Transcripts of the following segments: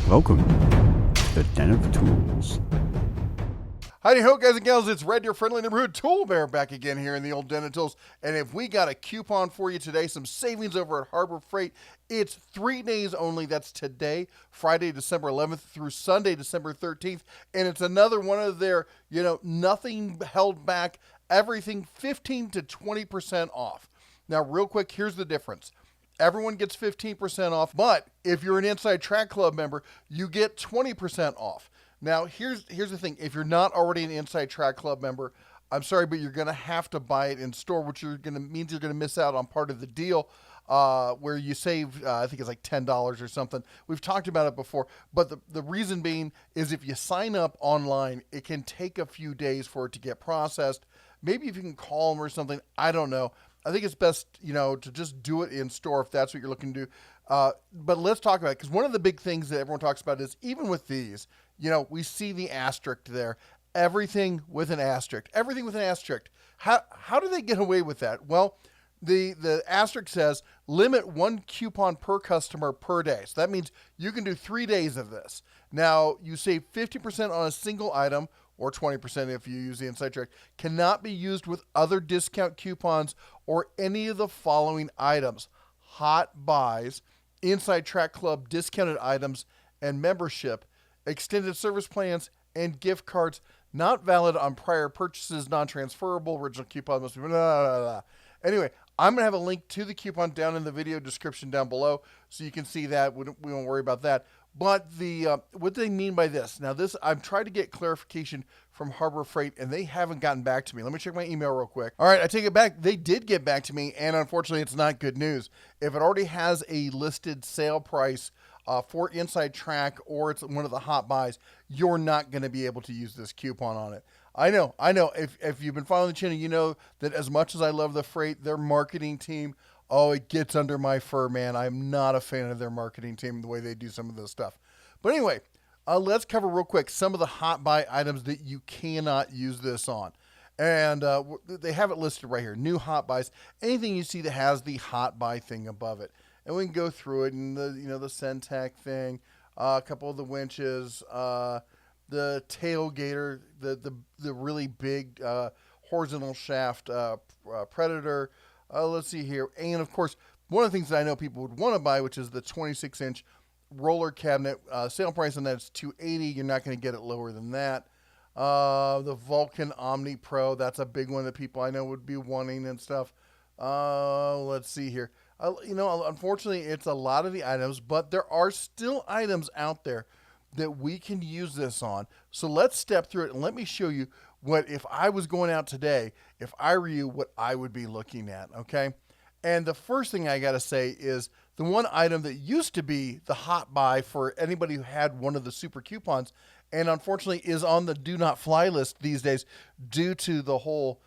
Welcome to the Den of Tools. Howdy ho, guys and gals, it's Red, your friendly neighborhood tool bear, back again here in the old Den of Tools. And if we got a coupon for you today, some savings over at Harbor Freight, it's 3 days only. That's today, Friday, December 11th through Sunday, December 13th. And it's another one of their, nothing held back, everything 15 to 20% off. Now, real quick, here's the difference. Everyone gets 15% off, but if you're an Inside Track Club member, you get 20% off. Now, here's the thing. If you're not already an Inside Track Club member, I'm sorry, but you're going to have to buy it in store, which means you're going to miss out on part of the deal where you save, I think it's like $10 or something. We've talked about it before, but the reason being is if you sign up online, it can take a few days for it to get processed. Maybe if you can call them or something, I don't know. I think it's best, to just do it in store if that's what you're looking to do. But let's talk about it, because one of the big things that everyone talks about is even with these, we see the asterisk there. Everything with an asterisk. Everything with an asterisk. How do they get away with that? Well, the asterisk says limit 1 coupon per customer per day. So that means you can do 3 days of this. Now, you save 50% on a single item, or 20% if you use the Inside Track, cannot be used with other discount coupons or any of the following items: hot buys, Inside Track Club discounted items and membership, extended service plans, and gift cards. Not valid on prior purchases, non-transferable, original coupon must be blah, blah, blah. Anyway, I'm going to have a link to the coupon down in the video description down below, so you can see that. We won't worry about that. But what do they mean by this? Now, I've tried to get clarification from Harbor Freight, and they haven't gotten back to me. Let me check my email real quick. All right, I take it back. They did get back to me, and unfortunately, it's not good news. If it already has a listed sale price for Inside Track, or it's one of the hot buys, you're not going to be able to use this coupon on it. I know. If you've been following the channel, you know that as much as I love the Freight, their marketing team, it gets under my fur, man. I'm not a fan of their marketing team, the way they do some of this stuff. But anyway, let's cover real quick some of the hot buy items that you cannot use this on. And they have it listed right here. New hot buys. Anything you see that has the hot buy thing above it. And we can go through it, and the Centec thing, a couple of the winches, the tailgater, the really big horizontal shaft Predator. Let's see here. And, of course, one of the things that I know people would want to buy, which is the 26-inch roller cabinet. Sale price on that is $280. You're not going to get it lower than that. The Vulcan Omni Pro, that's a big one that people I know would be wanting and stuff. Let's see here. Unfortunately, it's a lot of the items, but there are still items out there that we can use this on. So let's step through it, and let me show you what, if I was going out today, if I were you, what I would be looking at, okay? And the first thing I got to say is the one item that used to be the hot buy for anybody who had one of the super coupons, and unfortunately is on the do not fly list these days due to the whole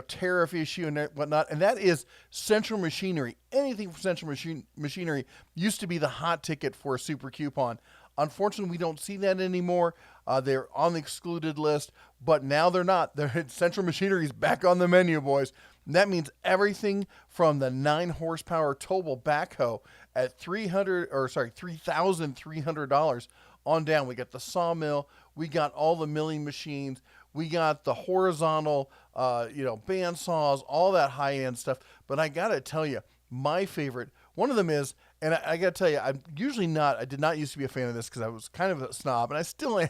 tariff issue and whatnot, and that is Central Machinery. Anything from Central Machinery used to be the hot ticket for a super coupon. Unfortunately, we don't see that anymore. They're on the excluded list, but now they're not. Central Machinery is back on the menu, boys. And that means everything from the 9 horsepower towable backhoe at $3,300 on down. We got the sawmill. We got all the milling machines. We got the horizontal, band saws, all that high-end stuff. But I got to tell you, my favorite, one of them is, and I got to tell you, I did not used to be a fan of this because I was kind of a snob, and I still am.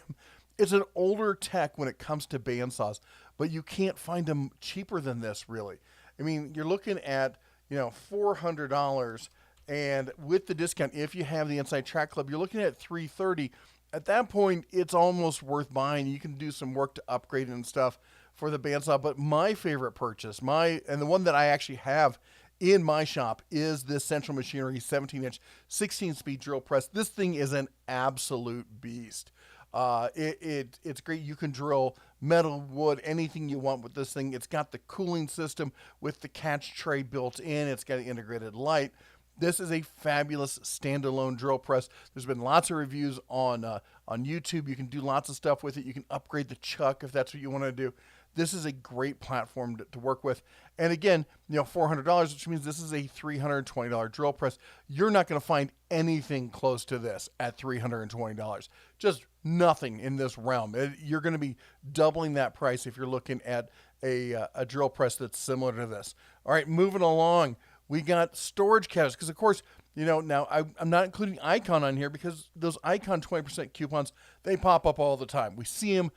It's an older tech when it comes to band saws, but you can't find them cheaper than this, really. I mean, you're looking at, $400, and with the discount, if you have the Inside Track Club, you're looking at $330. At that point, it's almost worth buying. You can do some work to upgrade it and stuff for the bandsaw. But my favorite purchase, and the one that I actually have in my shop, is this Central Machinery 17-inch 16-speed drill press. This thing is an absolute beast. It's great. You can drill metal, wood, anything you want with this thing. It's got the cooling system with the catch tray built in. It's got an integrated light. This is a fabulous standalone drill press. There's been lots of reviews on YouTube. You can do lots of stuff with it. You can upgrade the chuck if that's what you want to do. this is a great platform to work with. And again, $400, which means this is a $320 drill press. You're not going to find anything close to this at $320. Just nothing in this realm. You're going to be doubling that price if you're looking at a drill press that's similar to this. All right, moving along, we got storage cabinets, because of course, now I'm not including Icon on here because those Icon 20% coupons, they pop up all the time. We see them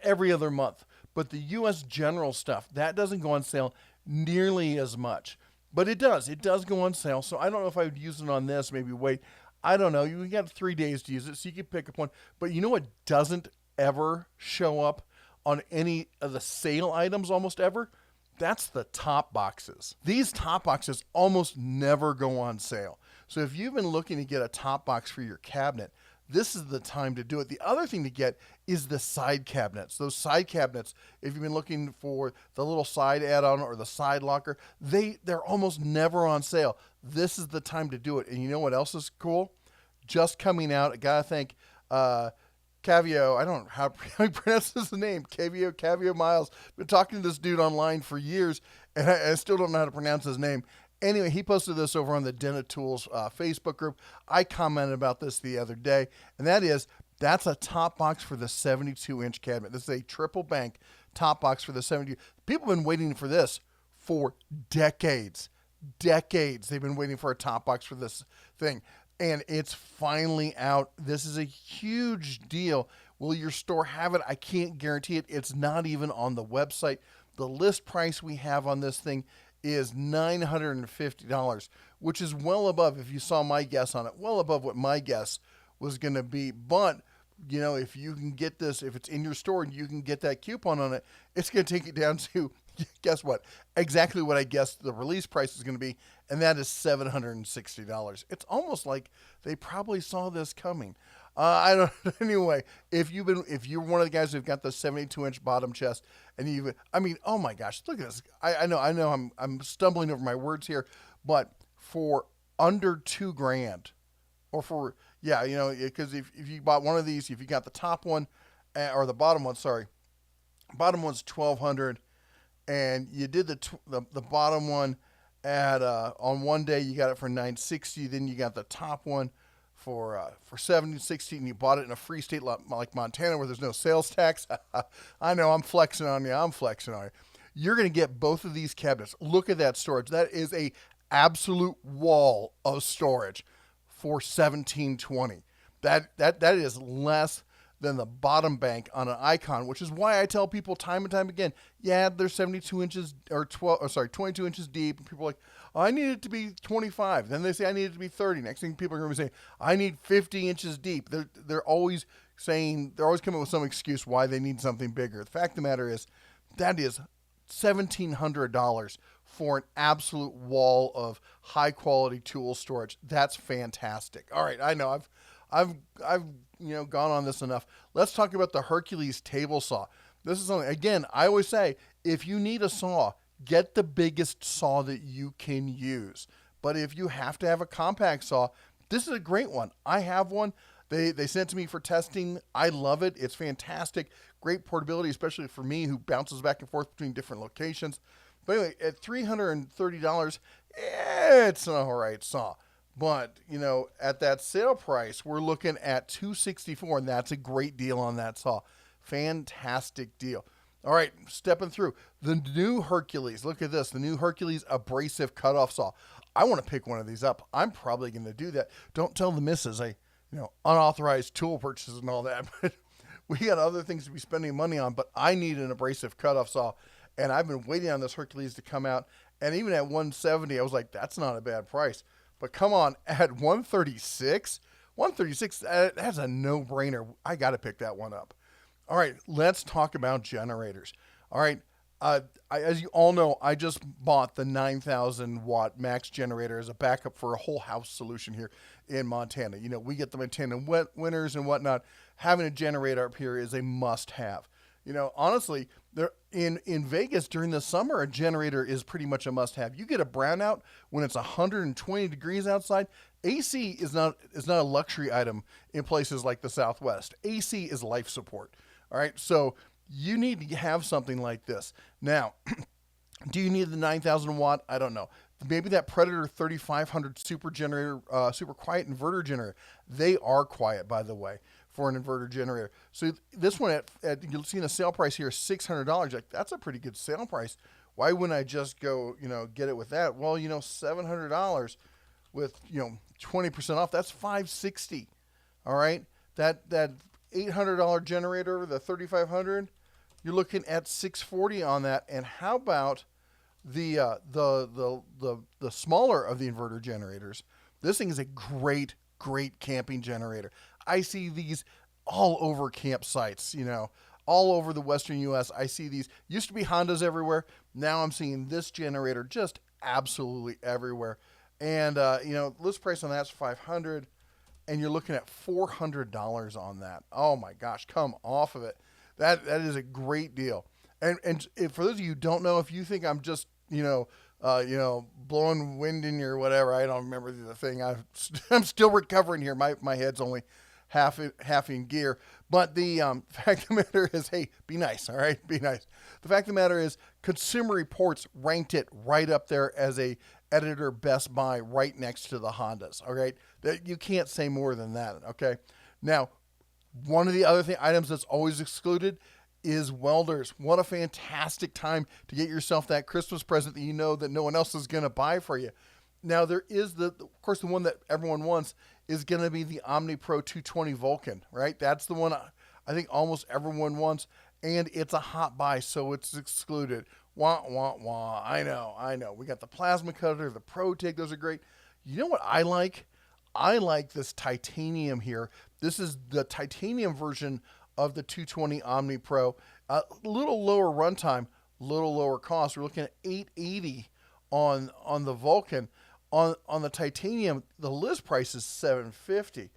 every other month. But the U.S. General stuff, that doesn't go on sale nearly as much. But it does. It does go on sale. So I don't know if I would use it on this, maybe wait. I don't know. You got 3 days to use it, so you can pick up one. But you know what doesn't ever show up on any of the sale items almost ever? That's the top boxes. These top boxes almost never go on sale. So if you've been looking to get a top box for your cabinet, this is the time to do it. The other thing to get is the side cabinets. Those side cabinets, if you've been looking for the little side add-on or the side locker, they're almost never on sale. This is the time to do it. And you know what else is cool? Just coming out, I gotta thank Cavio, I don't know how he pronounces his name, Cavio Miles. Been talking to this dude online for years, and I still don't know how to pronounce his name. Anyway, he posted this over on the Den Tools Facebook group. I commented about this the other day, and that's a top box for the 72-inch cabinet. This is a triple bank top box for the 72. People have been waiting for this for decades. Decades they've been waiting for a top box for this thing, and it's finally out. This is a huge deal. Will your store have it? I can't guarantee it. It's not even on the website. The list price we have on this thing is $950, which is well above, if you saw my guess on it, well above what my guess was going to be. But, if you can get this, if it's in your store and you can get that coupon on it, it's going to take it down to, guess what, exactly what I guessed the release price is going to be, and that is $760. It's almost like they probably saw this coming. I don't. Anyway, if you're one of the guys who've got the 72-inch bottom chest, and oh my gosh, look at this. I know. I'm stumbling over my words here, but for under $2,000, or for because if you bought one of these, if you got the top one, or the bottom one, bottom one's $1,200, and you did the bottom one at on one day you got it for $960, then you got the top one for $760, and you bought it in a free state like Montana where there's no sales tax. I know, I'm flexing on you. You're going to get both of these cabinets. Look at that storage. That is a absolute wall of storage for $1,720. That is less than the bottom bank on an Icon, which is why I tell people time and time again, they're 72 inches or 22 inches deep. And people are like, oh, I need it to be 25. Then they say I need it to be 30. Next thing people are going to be saying, I need 50 inches deep. They're always coming up with some excuse why they need something bigger. The fact of the matter is, that is $1,700 for an absolute wall of high quality tool storage. That's fantastic. All right, I know I've gone on this enough. Let's talk about the Hercules table saw. This is something, again, I always say, if you need a saw, get the biggest saw that you can use. But if you have to have a compact saw, this is a great one. I have one. They sent it to me for testing. I love it. It's fantastic. Great portability, especially for me who bounces back and forth between different locations. But anyway, at $330, it's an all right saw. But, at that sale price, we're looking at $264, and that's a great deal on that saw. Fantastic deal. All right, stepping through. The new Hercules. Look at this. The new Hercules abrasive cutoff saw. I want to pick one of these up. I'm probably going to do that. Don't tell the missus unauthorized tool purchases and all that. But we got other things to be spending money on, but I need an abrasive cutoff saw. And I've been waiting on this Hercules to come out. And even at $170, I was like, that's not a bad price. But come on, at $136, that's a no-brainer. I got to pick that one up. All right, let's talk about generators. All right, as you all know, I just bought the 9,000-watt max generator as a backup for a whole house solution here in Montana. We get the Montana winters and whatnot. Having a generator up here is a must-have. Honestly, in Vegas during the summer, a generator is pretty much a must-have. You get a brownout when it's 120 degrees outside. AC is not a luxury item in places like the Southwest. AC is life support. All right, so you need to have something like this. Now, do you need the 9,000 watt? I don't know. Maybe that Predator 3500 super generator, super quiet inverter generator. They are quiet, by the way, for an inverter generator. So this one you'll see the sale price here, $600. Like, that's a pretty good sale price. Why wouldn't I just go, get it with that? Well, $700 with, 20% off. That's $560. All right. That $800 generator, the 3500, you're looking at $640 on that. And how about the smaller of the inverter generators? This thing is a great camping generator. I see these all over campsites, all over the Western U.S. I see these. Used to be Hondas everywhere. Now I'm seeing this generator just absolutely everywhere. And list price on that's $500, and you're looking at $400 on that. Oh my gosh, come off of it. That is a great deal. And for those of you who don't know, if you think I'm just blowing wind in your whatever, I don't remember the thing. I'm still recovering here. My head's only half in gear. But the fact of the matter is, hey, be nice, all right? Be nice. The fact of the matter is, Consumer Reports ranked it right up there as a editor best buy, right next to the Hondas, all right? That you can't say more than that, okay? Now, one of the other items that's always excluded is Welders. What a fantastic time to get yourself that Christmas present that you know that no one else is going to buy for you. Now, there is, of course, the one that everyone wants is going to be the Omni Pro 220 Vulcan, right? That's the one I think almost everyone wants, and it's a hot buy, so it's excluded. Wah, wah, wah. I know. We got the plasma cutter, the Pro Tig. Those are great. You know what I like? I like this titanium here. This is the titanium version of the 220 Omni Pro. A little lower runtime, little lower cost. We're looking at $880 on the Vulcan. On the titanium, the list price is $750,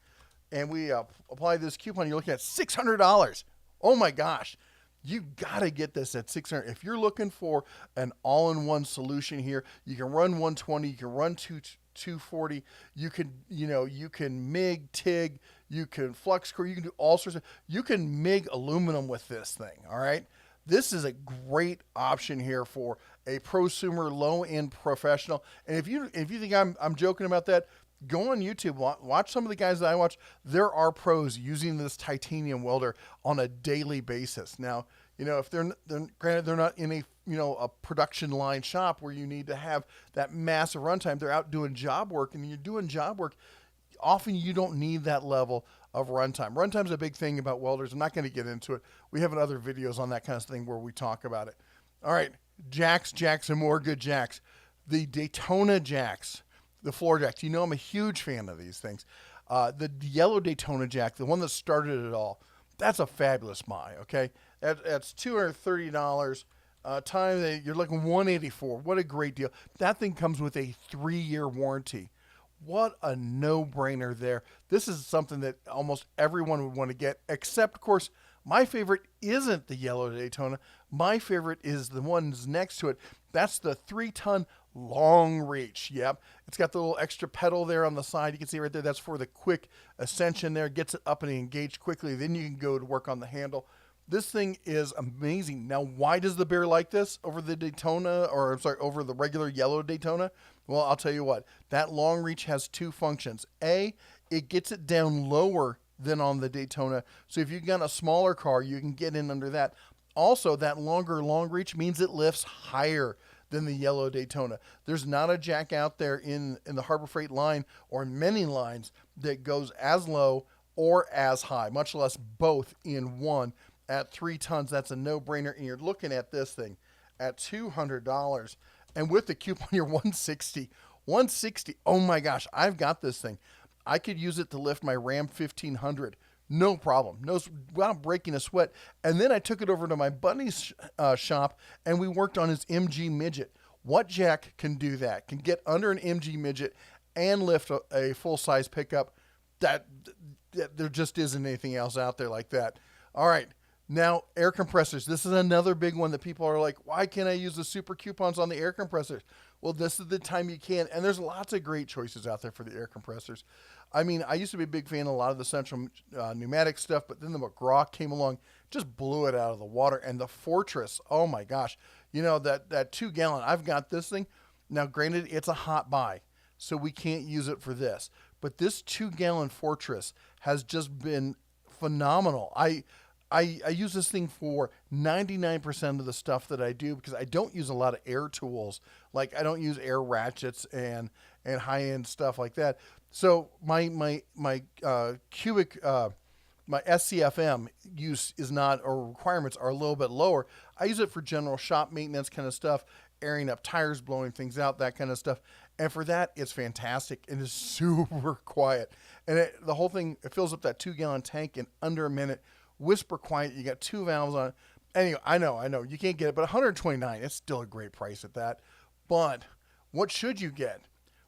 and we apply this coupon. You're looking at $600. Oh my gosh, you gotta get this at $600. If you're looking for an all-in-one solution here, you can run 120, you can run 240, you can MIG, TIG, you can flux core, you can do all sorts of. You can MIG aluminum with this thing. All right. This is a great option here for a prosumer, low-end professional. And if you think I'm joking about that, go on YouTube, watch some of the guys that I watch. There are pros using this titanium welder on a daily basis. Now, if they're granted they're not in a production line shop where you need to have that massive runtime. They're out doing job work, and you're doing job work. Often you don't need that level of runtime. Runtime's a big thing about welders. I'm not going to get into it. We have other videos on that kind of thing where we talk about it. All right, jacks, and more good jacks. The Daytona jacks, the floor jacks. I'm a huge fan of these things. The yellow Daytona jack, the one that started it all, that's a fabulous buy, okay? That's $230. You're looking $184. What a great deal. That thing comes with a 3-year warranty. What a no-brainer there. This is something that almost everyone would want to get, except, of course, my favorite isn't the yellow Daytona. My favorite is the ones next to it. That's the 3-ton long reach. Yep. It's got the little extra pedal there on the side. You can see right there. That's for the quick ascension there. Gets it up and engaged quickly. Then you can go to work on the handle. This thing is amazing. Now, why does the bear like this over the Daytona, over the regular yellow Daytona? Well, I'll tell you what. That long reach has 2 functions. A, it gets it down lower than on the Daytona. So if you've got a smaller car, you can get in under that. Also, that longer long reach means it lifts higher than the yellow Daytona. There's not a jack out there in the Harbor Freight line or many lines that goes as low or as high, much less both in one. At 3 tons, that's a no-brainer, and you're looking at this thing at $200. And with the coupon, you're $160. $160. Oh my gosh, I've got this thing. I could use it to lift my Ram 1500. No problem. No, without breaking a sweat. And then I took it over to my buddy's shop, and we worked on his MG Midget. What jack can do that? Can get under an MG Midget and lift a full-size pickup? That there just isn't anything else out there like that. All right. Now, air compressors. This is another big one that people are like, why can't I use the super coupons on the air compressors? Well, this is the time you can. And there's lots of great choices out there for the air compressors. I mean, I used to be a big fan of a lot of the central pneumatic stuff, but then the McGraw came along, just blew it out of the water. And the Fortress, oh my gosh, that 2 gallon. I've got this thing now. Granted, it's a hot buy, so we can't use it for this. But this 2 gallon Fortress has just been phenomenal. I use this thing for 99% of the stuff that I do because I don't use a lot of air tools. Like I don't use air ratchets and high end stuff like that. So my cubic my SCFM use is not, or requirements are a little bit lower. I use it for general shop maintenance kind of stuff, airing up tires, blowing things out, that kind of stuff. And for that, it's fantastic and it's super quiet. And the whole thing, it fills up that 2 gallon tank in under a minute. Whisper quiet. You got 2 valves on it. Anyway, I know you can't get it, but $129, it's still a great price at that. But what should you get?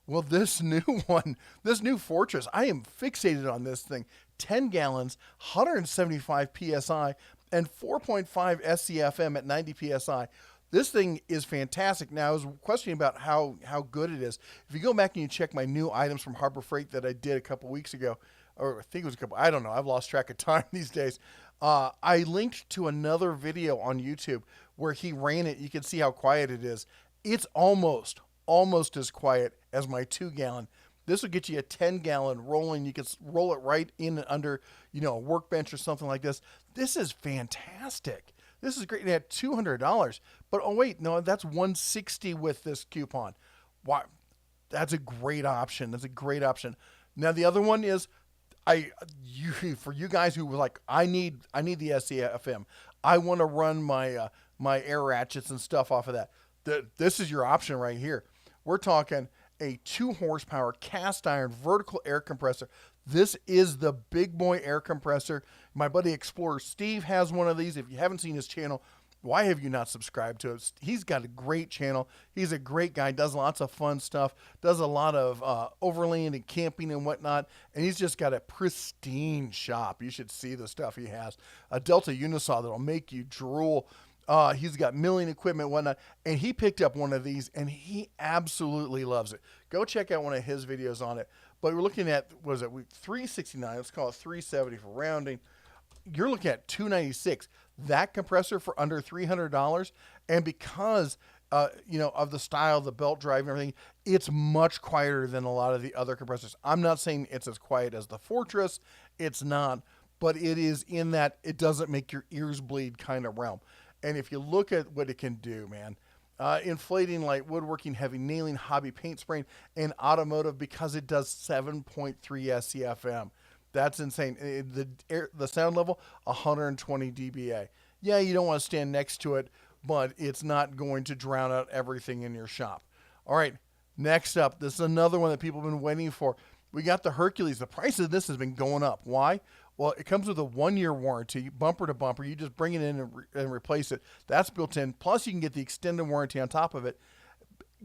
Well, this new one, this new Fortress, I am fixated on this thing. 10 gallons, 175 PSI, and 4.5 SCFM at 90 PSI. This thing is fantastic. Now, I was questioning about how good it is. If you go back and you check my new items from Harbor Freight that I did a couple weeks ago, or I think it was a couple, I don't know, I've lost track of time these days. I linked to another video on YouTube where he ran it. You can see how quiet it is. It's almost as quiet as my 2 gallon. This will get you a 10 gallon rolling. You can roll it right in under, a workbench or something like this. This is fantastic. This is great. At $200, but oh wait, no, that's $160 with this coupon. Why? That's a great option. That's a great option. Now the other one is, for you guys who were like, I need the SCFM. I want to run my my air ratchets and stuff off of that. This is your option right here. We're talking a 2 horsepower cast iron vertical air compressor. This is the big boy air compressor. My buddy Explorer Steve has one of these. If you haven't seen his channel, why have you not subscribed to it? He's got a great channel. He's a great guy, does lots of fun stuff, does a lot of overland and camping and whatnot, and he's just got a pristine shop. You should see the stuff he has. A Delta Unisaw that'll make you drool. He's got milling equipment, whatnot, and he picked up one of these, and he absolutely loves it. Go check out one of his videos on it. But we're looking at, what is it, $369, let's call it $370 for rounding. You're looking at $296. That compressor for under $300, and because of the style, the belt drive and everything, it's much quieter than a lot of the other compressors. I'm not saying it's as quiet as the Fortress. It's not, but it is in that it doesn't make your ears bleed kind of realm. And if you look at what it can do, man, inflating, light woodworking, heavy nailing, hobby paint spraying, and automotive, because it does 7.3 SCFM. That's insane. The sound level, 120 dBA. Yeah, you don't want to stand next to it, but it's not going to drown out everything in your shop. All right, next up, this is another one that people have been waiting for. We got the Hercules. The price of this has been going up. Why? Well, it comes with a 1-year warranty, bumper to bumper. You just bring it in and replace it. That's built in. Plus, you can get the extended warranty on top of it.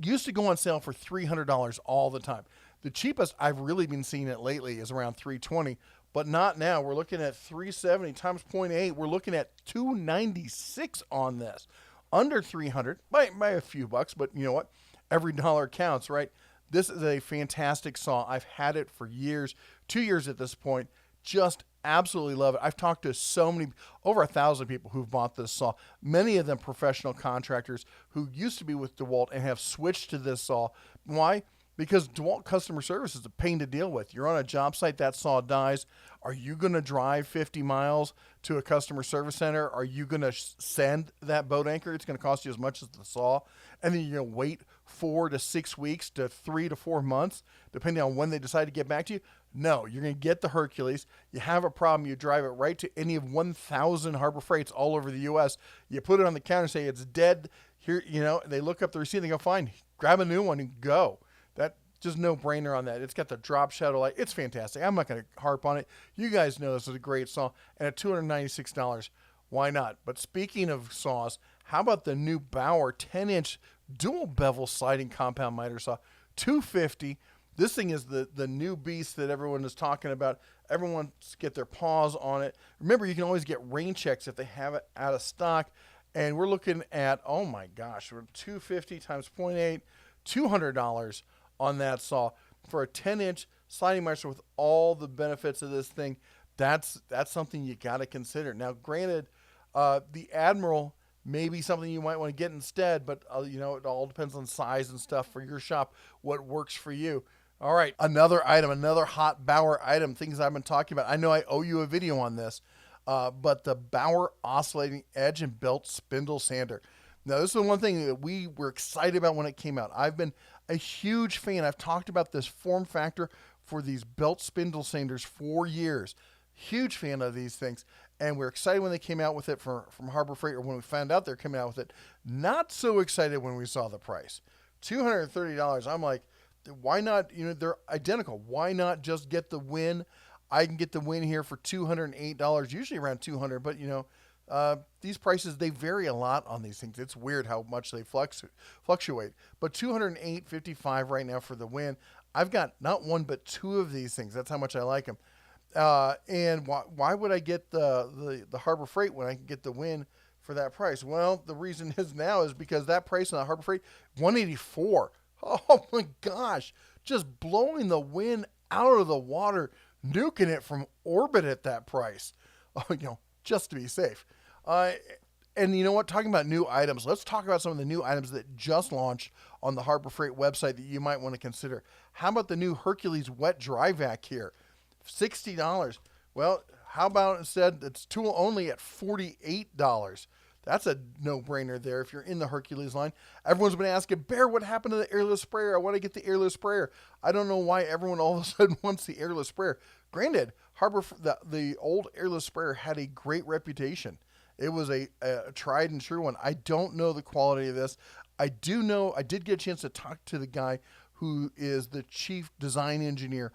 Used to go on sale for $300 all the time. The cheapest I've really been seeing it lately is around $320, but not now. We're looking at $370 times 0.8. We're looking at $296 on this. Under $300 by a few bucks, but you know what? Every dollar counts, right? This is a fantastic saw. I've had it for years, 2 years at this point. Just absolutely love it. I've talked to so many, over 1,000 people who've bought this saw. Many of them professional contractors who used to be with DeWalt and have switched to this saw. Why? Because DeWalt customer service is a pain to deal with. You're on a job site, that saw dies. Are you going to drive 50 miles to a customer service center? Are you going to send that boat anchor? It's going to cost you as much as the saw. And then you're going to wait 4 to 6 weeks to 3 to 4 months, depending on when they decide to get back to you. No, you're going to get the Hercules. You have a problem, you drive it right to any of 1,000 Harbor Freights all over the U.S. You put it on the counter, say it's dead. Here, they look up the receipt, they go, fine, grab a new one and go. That just no brainer on that. It's got the drop shadow light. It's fantastic. I'm not going to harp on it. You guys know this is a great saw. And at $296, why not? But speaking of saws, how about the new Bauer 10-inch dual bevel sliding compound miter saw? $250. This thing is the new beast that everyone is talking about. Everyone's get their paws on it. Remember, you can always get rain checks if they have it out of stock. And we're looking at, oh my gosh, we're $250 times 0.8, $200 on that saw for a 10-inch sliding master with all the benefits of this thing, that's something you got to consider. Now, granted, the Admiral may be something you might want to get instead, but it all depends on size and stuff for your shop, what works for you. All right, another item, another hot Bauer item, things I've been talking about. I know I owe you a video on this, but the Bauer Oscillating Edge and Belt Spindle Sander. Now, this is one thing that we were excited about when it came out. I've been a huge fan. I've talked about this form factor for these belt spindle sanders for years. Huge fan of these things. And we're excited when they came out with it from Harbor Freight, or when we found out they're coming out with it. Not so excited when we saw the price. $230. I'm like, why not? They're identical. Why not just get the Win? I can get the Win here for $208, usually around $200, but these prices, they vary a lot on these things. It's weird how much they fluctuate. But $208.55 right now for the Win. I've got not one but two of these things. That's how much I like them. And why would I get the Harbor Freight when I can get the Win for that price? Well, the reason is because that price on the Harbor Freight, $184. Oh my gosh, just blowing the Win out of the water, nuking it from orbit at that price. Just to be safe. And you know what? Talking about new items, let's talk about some of the new items that just launched on the Harbor Freight website that you might want to consider. How about the new Hercules Wet Dry Vac here? $60. Well, how about instead it's tool only at $48? That's a no-brainer there if you're in the Hercules line. Everyone's been asking, Bear, what happened to the airless sprayer? I want to get the airless sprayer. I don't know why everyone all of a sudden wants the airless sprayer. Granted, the old airless sprayer had a great reputation. It was a tried and true one. I don't know the quality of this. I do know, I did get a chance to talk to the guy who is the chief design engineer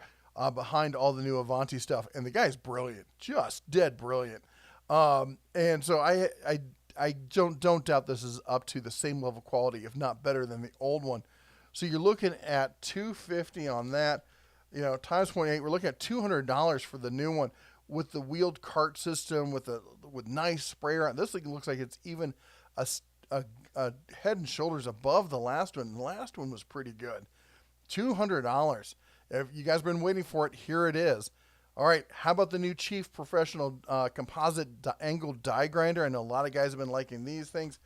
behind all the new Avanti stuff. And the guy's brilliant, just dead brilliant. And so I don't doubt this is up to the same level of quality, if not better than the old one. So you're looking at $250 on that, times 0.8. We're looking at $200 for the new one with the wheeled cart system with nice sprayer. This thing looks like it's even a head and shoulders above the last one. The last one was pretty good. $200. If you guys have been waiting for it, here it is. All right, how about the new Chief Professional Composite Angled Die Grinder? I know a lot of guys have been liking these things.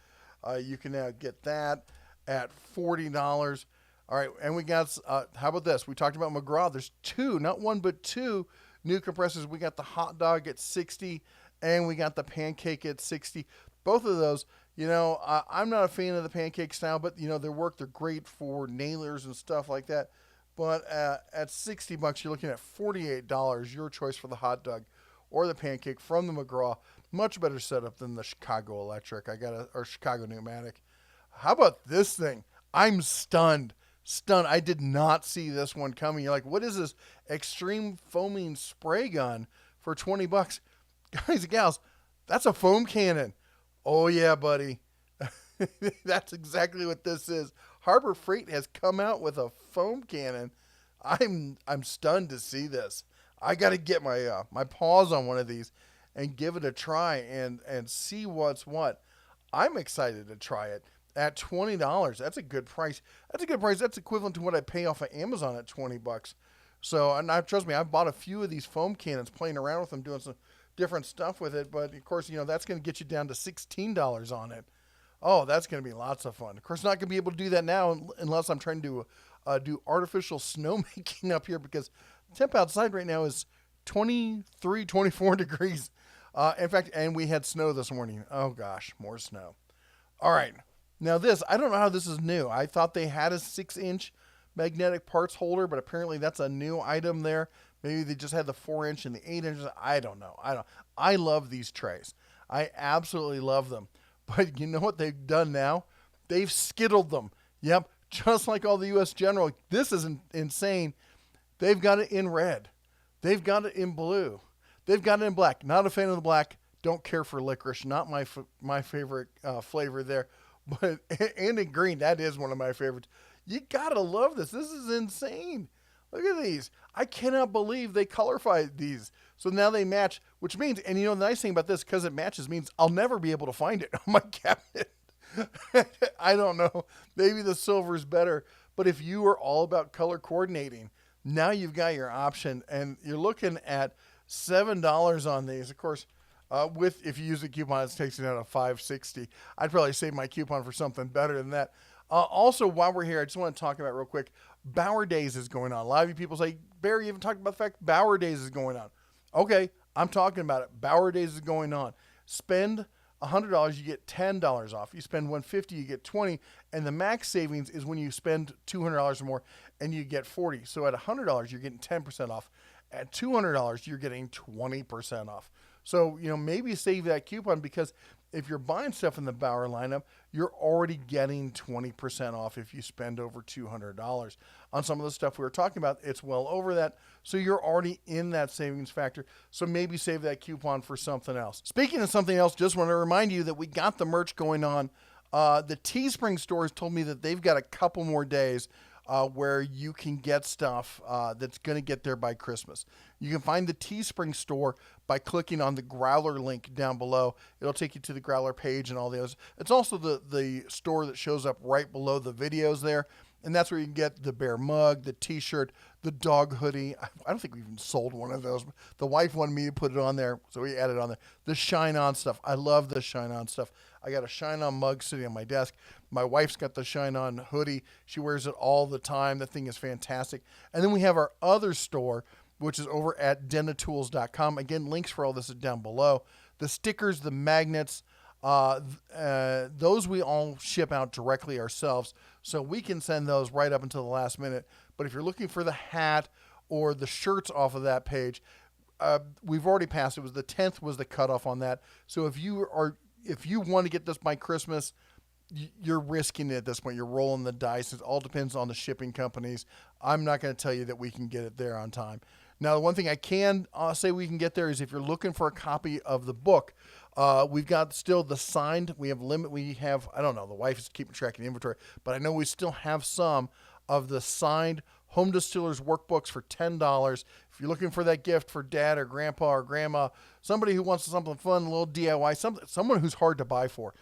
You can now get that at $40. All right, and we got, how about this? We talked about McGraw. There's two, not one, but two new compressors. We got the Hot Dog at $60, and we got the Pancake at $60. Both of those, I'm not a fan of the Pancake style, but, they're great for nailers and stuff like that. But at $60, you're looking at $48. Your choice for the Hot Dog or the Pancake from the McGraw. Much better setup than the Chicago Electric. Or Chicago Pneumatic. How about this thing? I'm stunned. I did not see this one coming. You're like, what is this extreme foaming spray gun for $20? Guys and gals, that's a foam cannon. Oh yeah, buddy. That's exactly what this is. Harbor Freight has come out with a foam cannon. I'm stunned to see this. I got to get my paws on one of these and give it a try and see what's what. I'm excited to try it at $20. That's a good price. That's equivalent to what I pay off of Amazon at $20. So, and trust me, I've bought a few of these foam cannons, playing around with them, doing some different stuff with it. But of course, that's going to get you down to $16 on it. Oh, that's going to be lots of fun. Of course, not going to be able to do that now unless I'm trying to do artificial snowmaking up here, because the temp outside right now is 23, 24 degrees. In fact, and we had snow this morning. Oh, gosh, more snow. All right. Now this, I don't know how this is new. I thought they had a 6-inch magnetic parts holder, but apparently that's a new item there. Maybe they just had the 4-inch and the 8 inches. I don't know. I love these trays. I absolutely love them. But you know what they've done now? They've skittled them. Yep, just like all the U.S. General. This is insane. They've got it in red. They've got it in blue. They've got it in black. Not a fan of the black. Don't care for licorice. Not my favorite flavor there. But and in green, that is one of my favorites. You gotta love this. This is insane. Look at these. I cannot believe they colorified these. So now they match, which means, and the nice thing about this, because it matches, means I'll never be able to find it on my cabinet. I don't know. Maybe the silver is better. But if you are all about color coordinating, Now you've got your option, and you're looking at $7 on these. Of course, with if you use the coupon, it takes it out of $5.60. I'd probably save my coupon for something better than that. Also, while we're here, I just want to talk about real quick. Bauer Days is going on. A lot of you people say, Barry, you haven't talked about the fact Bauer Days is going on. Okay, I'm talking about it. Bauer Days is going on. Spend $100, you get $10 off. You spend $150, you get $20, and the max savings is when you spend $200 or more, and you get $40. So at $100, you're getting 10% off. At $200, you're getting 20% off. So, maybe save that coupon, because if you're buying stuff in the Bauer lineup, you're already getting 20% off if you spend over $200. On some of the stuff we were talking about, it's well over that. So you're already in that savings factor. So maybe save that coupon for something else. Speaking of something else, just want to remind you that we got the merch going on. The Teespring store has told me that they've got a couple more days where you can get stuff that's going to get there by Christmas. You can find the Teespring store by clicking on the Growler link down below. It'll take you to the Growler page and all those. It's also the store that shows up right below the videos there. And that's where you can get the bear mug, the t-shirt, the dog hoodie. I don't think we even sold one of those. The wife wanted me to put it on there, so we added it on there. The Shine On stuff. I love the Shine On stuff. I got a Shine On mug sitting on my desk. My wife's got the Shine On hoodie. She wears it all the time. The thing is fantastic. And then we have our other store, which is over at denatools.com. Again, links for all this are down below. The stickers, the magnets, those we all ship out directly ourselves, so we can send those right up until the last minute. But if you're looking for the hat or the shirts off of that page, we've already passed. It was the 10th was the cutoff on that. So if you want to get this by Christmas, you're risking it at this point. You're rolling the dice. It all depends on the shipping companies. I'm not going to tell you that we can get it there on time. Now, the one thing I can say we can get there is if you're looking for a copy of the book, we've got still the signed. We have, I don't know, the wife is keeping track of the inventory, but I know we still have some of the signed Home Distillers workbooks for $10. If you're looking for that gift for dad or grandpa or grandma, somebody who wants something fun, a little DIY, someone who's hard to buy for.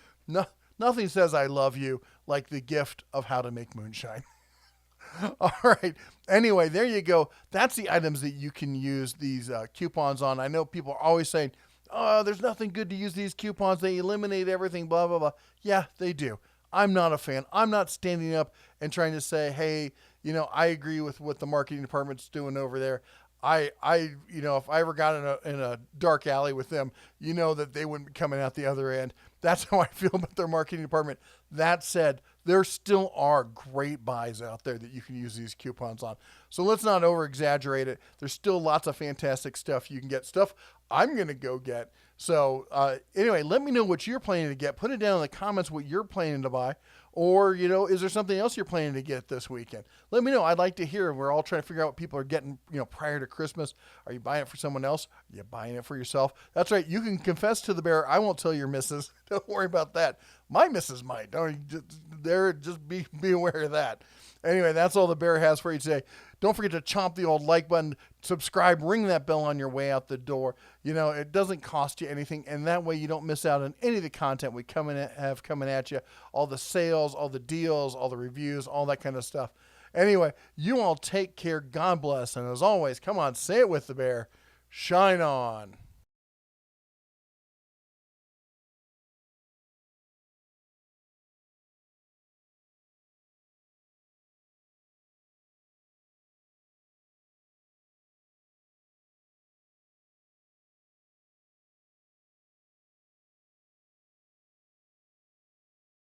Nothing says I love you like the gift of how to make moonshine. All right. Anyway, there you go. That's the items that you can use these coupons on. I know people are always saying, oh, there's nothing good to use these coupons. They eliminate everything, blah, blah, blah. Yeah, they do. I'm not a fan. I'm not standing up and trying to say, hey, I agree with what the marketing department's doing over there. If I ever got in a dark alley with them, that they wouldn't be coming out the other end. That's how I feel about their marketing department. That said, there still are great buys out there that you can use these coupons on. So let's not over exaggerate it. There's still lots of fantastic stuff you can get. Stuff I'm going to go get. So anyway, let me know what you're planning to get. Put it down in the comments what you're planning to buy. Or, is there something else you're planning to get this weekend? Let me know. I'd like to hear. We're all trying to figure out what people are getting, prior to Christmas. Are you buying it for someone else? Are you buying it for yourself? That's right. You can confess to the bear. I won't tell your missus. Don't worry about that. My missus might. Just be aware of that. Anyway, that's all the bear has for you today. Don't forget to chomp the old like button, subscribe, ring that bell on your way out the door. It doesn't cost you anything, and that way you don't miss out on any of the content we have coming at you, all the sales, all the deals, all the reviews, all that kind of stuff. Anyway, you all take care. God bless, and as always, come on, say it with the bear. Shine on.